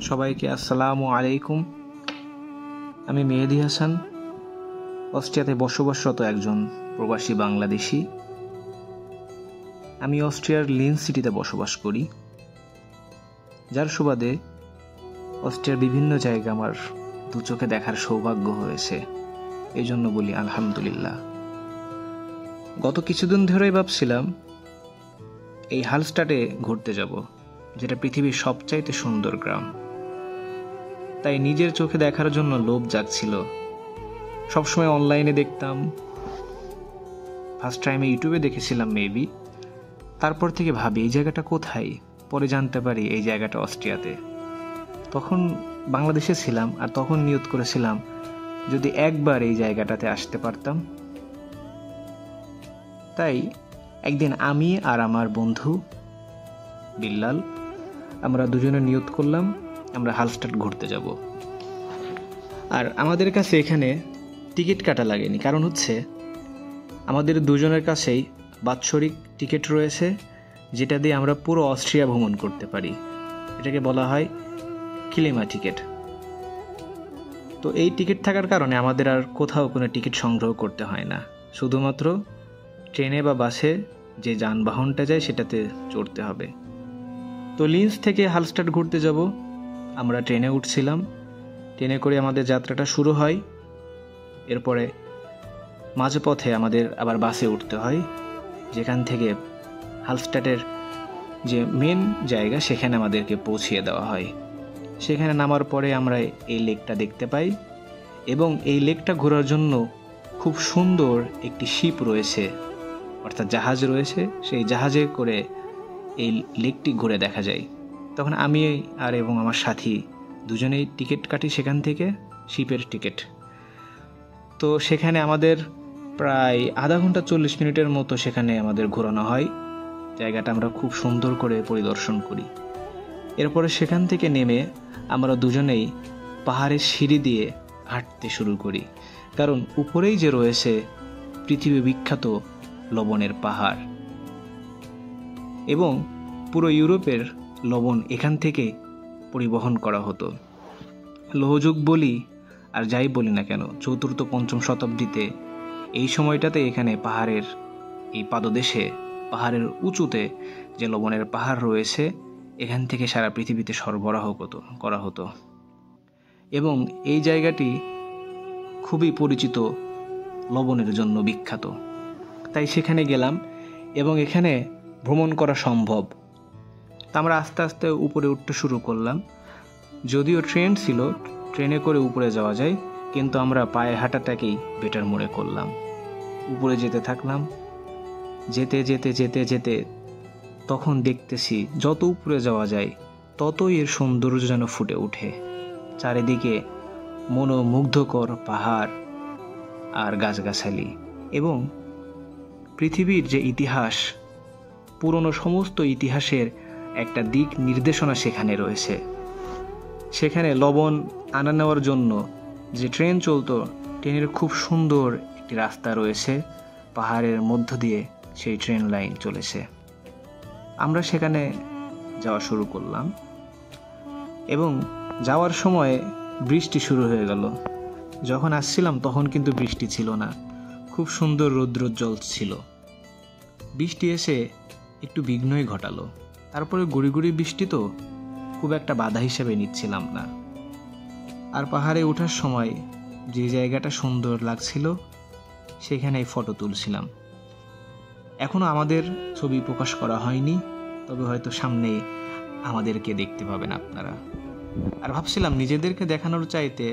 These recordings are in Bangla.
সবাইকে আসসালামু আলাইকুম। আমি মেহেদি হাসান, অস্ট্রিয়াতে বসবাসরত একজন প্রবাসী বাংলাদেশি। আমি অস্ট্রিয়ার লিন্স সিটিতে বসবাস করি, যার সুবাদে অস্ট্রিয়ার বিভিন্ন জায়গা আমার দু চোখে দেখার সৌভাগ্য হয়েছে। এই জন্য বলি আলহামদুলিল্লাহ। গত কিছুদিন ধরেই ভাবছিলাম এই হালস্টাটে ঘুরতে যাব, যেটা পৃথিবীর সবচাইতে সুন্দর গ্রাম। তাই নিজের চোখে দেখার জন্য লোভ জাগছিল। সবসময় অনলাইনে দেখতাম, ফার্স্ট টাইমে ইউটিউবে দেখেছিলাম মেবি। তারপর থেকে ভাবি এই জায়গাটা কোথায়, পরে জানতে পারি এই জায়গাটা অস্ট্রিয়াতে। তখন বাংলাদেশে ছিলাম, আর তখন নিয়ত করেছিলাম যদি একবার এই জায়গাটাতে আসতে পারতাম। তাই একদিন আমি আর আমার বন্ধু বিল্লাল, আমরা দুজনে নিয়ত করলাম আমরা হালস্টাট ঘুরতে যাব। আর আমাদের কাছে এখানে টিকিট কাটা লাগেনি, কারণ হচ্ছে আমাদের দুজনের কাছেই বাৎসরিক টিকিট রয়েছে, যেটা দিয়ে আমরা পুরো অস্ট্রিয়া ভ্রমণ করতে পারি। এটাকে বলা হয় কিলিমা টিকিট। তো এই টিকিট থাকার কারণে আমাদের আর কোথাও কোনো টিকিট সংগ্রহ করতে হয় না, শুধুমাত্র ট্রেনে বা বাসে যে যানবাহনটা যায় সেটাতে চড়তে হবে। তো লিন্স থেকে হালস্টাট ঘুরতে যাব, আমরা ট্রেনে উঠছিলাম। ট্রেনে করে আমাদের যাত্রাটা শুরু হয়। এরপরে মাঝে পথে আমাদের আবার বাসে উঠতে হয়, যেখান থেকে হালস্টাটের যে মেন জায়গা সেখানে আমাদেরকে পৌঁছিয়ে দেওয়া হয়। সেখানে নামার পরে আমরা এই লেকটা দেখতে পাই, এবং এই লেকটা ঘোরার জন্য খুব সুন্দর একটি শিপ রয়েছে, অর্থাৎ জাহাজ রয়েছে। সেই জাহাজে করে এই লেকটি ঘুরে দেখা যায়। তখন আমি আর এবং আমার সাথী দুজনেই টিকিট কাটি সেখান থেকে, শিপের টিকিট। তো সেখানে আমাদের প্রায় আধা ঘন্টা 40 মিনিটের মতো সেখানে আমাদের ঘোরানো হয়। জায়গাটা আমরা খুব সুন্দর করে পরিদর্শন করি। এরপরে সেখান থেকে নেমে আমরা দুজনেই পাহাড়ের সিঁড়ি দিয়ে হাঁটতে শুরু করি, কারণ উপরেই যে রয়েছে পৃথিবী বিখ্যাত লবণের পাহাড়, এবং পুরো ইউরোপের লবণ এখান থেকে পরিবহন করা হতো। লৌহযুগ বলি আর যাই বলি না কেন, 4র্থ-5ম শতাব্দীতে এই সময়টাতে এখানে পাহাড়ের এই পাদদেশে, পাহাড়ের উঁচুতে যে লবণের পাহাড় রয়েছে, এখান থেকে সারা পৃথিবীতে সরবরাহ করা হতো। এবং এই জায়গাটি খুবই পরিচিত, লবণের জন্য বিখ্যাত। তাই সেখানে গেলাম, এবং এখানে ভ্রমণ করা সম্ভব। তা আমরা আস্তে আস্তে উপরে উঠতে শুরু করলাম। যদিও ট্রেন ছিল, ট্রেনে করে উপরে যাওয়া যায়, কিন্তু আমরা পায়ে হাঁটাটাকেই বেটার মনে করলাম। উপরে যেতে থাকলাম। যেতে যেতে যেতে যেতে তখন দেখতেছি যত উপরে যাওয়া যায় ততই এর সৌন্দর্য যেন ফুটে ওঠে। চারিদিকে মনোমুগ্ধকর পাহাড় আর গাছগাছালি, এবং পৃথিবীর যে ইতিহাস, পুরনো সমস্ত ইতিহাসের একটা দিক নির্দেশনা সেখানে রয়েছে। সেখানে লবণ আনা নেওয়ার জন্য যে ট্রেন চলতো, ট্রেনের খুব সুন্দর একটি রাস্তা রয়েছে, পাহাড়ের মধ্য দিয়ে সেই ট্রেন লাইন চলেছে। আমরা সেখানে যাওয়া শুরু করলাম, এবং যাওয়ার সময় বৃষ্টি শুরু হয়ে গেল। যখন আসছিলাম তখন কিন্তু বৃষ্টি ছিল না, খুব সুন্দর রৌদ্রোজ্জ্বল ছিল। বৃষ্টি এসে একটু বিঘ্নই ঘটালো। তারপরে গুড়ি গুড়ি বৃষ্টি, তো খুব একটা বাধা হিসেবে নিচ্ছিলাম না। আর পাহাড়ে ওঠার সময় যে জায়গাটা সুন্দর লাগছিল সেখানেই ফটো তুলছিলাম। এখনো আমাদের ছবি প্রকাশ করা হয়নি, তবে হয়তো সামনে আমাদেরকে দেখতে পাবেন আপনারা। আর ভাবছিলাম নিজেদেরকে দেখানোর চাইতে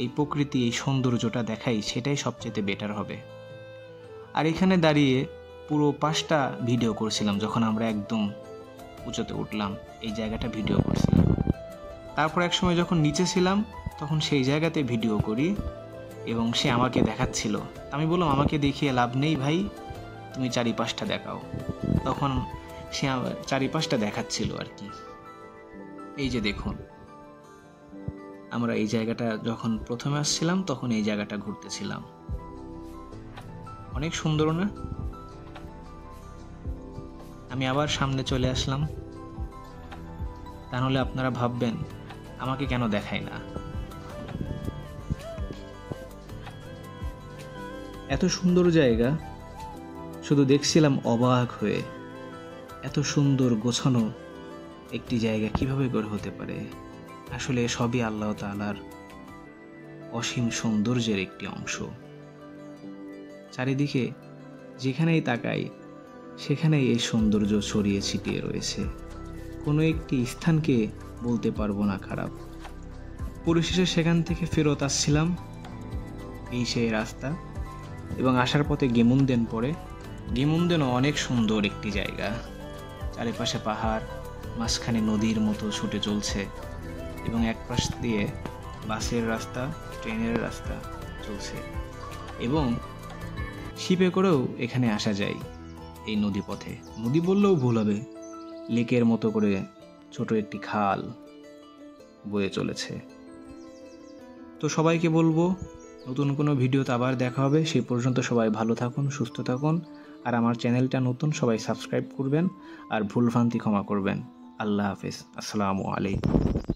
এই প্রকৃতি, এই সৌন্দর্যটা দেখাই, সেটাই সবচেয়ে বেটার হবে। আর এখানে দাঁড়িয়ে পুরো 5টা ভিডিও করছিলাম। যখন আমরা একদম উঁচুতে উঠলাম, এই জায়গাটা ভিডিও করছিলাম। তারপর এক সময় যখন নিচে ছিলাম তখন সেই জায়গাতে ভিডিও করি, এবং সে আমাকে দেখাচ্ছিল। আমি বললাম আমাকে দেখিয়ে লাভ নেই ভাই, তুমি 4-5টা দেখাও। তখন সে 4-5টা দেখাচ্ছিল আর কি। এই যে দেখুন, আমরা এই জায়গাটা যখন প্রথমে আসছিলাম তখন এই জায়গাটা ঘুরতেছিলাম। অনেক সুন্দর না? আমি আবার সামনে চলে আসলাম। তাহলে আপনারা ভাববেন আমাকে কেন দেখায় না? এত সুন্দর জায়গা, শুধু দেখছিলাম অবাক হয়ে। এত সুন্দর গোছানো একটি জায়গা কিভাবে করে হতে পারে? আসলে সবই আল্লাহ তাআলার অসীম সৌন্দর্যের একটি অংশ। চারিদিকে যেখানেই তাকাই সেখানেই এই সৌন্দর্য ছড়িয়ে ছিটিয়ে রয়েছে। কোনো একটি স্থানকে বলতে পারবো না খারাপ। পরিশেষে সেখান থেকে ফেরত আসছিলাম, এই সেই রাস্তা, এবং আসার পথে গেমুনদেন পড়ে। গেমুনদেনও অনেক সুন্দর একটি জায়গা। চারিপাশে পাহাড়, মাঝখানে নদীর মতো ছুটে চলছে, এবং এক পাশ দিয়ে বাসের রাস্তা, ট্রেনের রাস্তা চলছে, এবং শিপে করেও এখানে আসা যায়। এই নদী পথে, নদী বললেও ভুল হবে, লেকের মতো করে ছোট একটি খাল বয়ে চলেছে। তো সবাইকে বলবো, নতুন কোনো ভিডিওতে আবার দেখা হবে। সেই পর্যন্ত সবাই ভালো থাকুন, সুস্থ থাকুন। আর আমার চ্যানেলটা নতুন, সবাই সাবস্ক্রাইব করবেন আর ভুলভ্রান্তি ক্ষমা করবেন। আল্লাহ হাফেজ, আসসালামু আলাইকুম।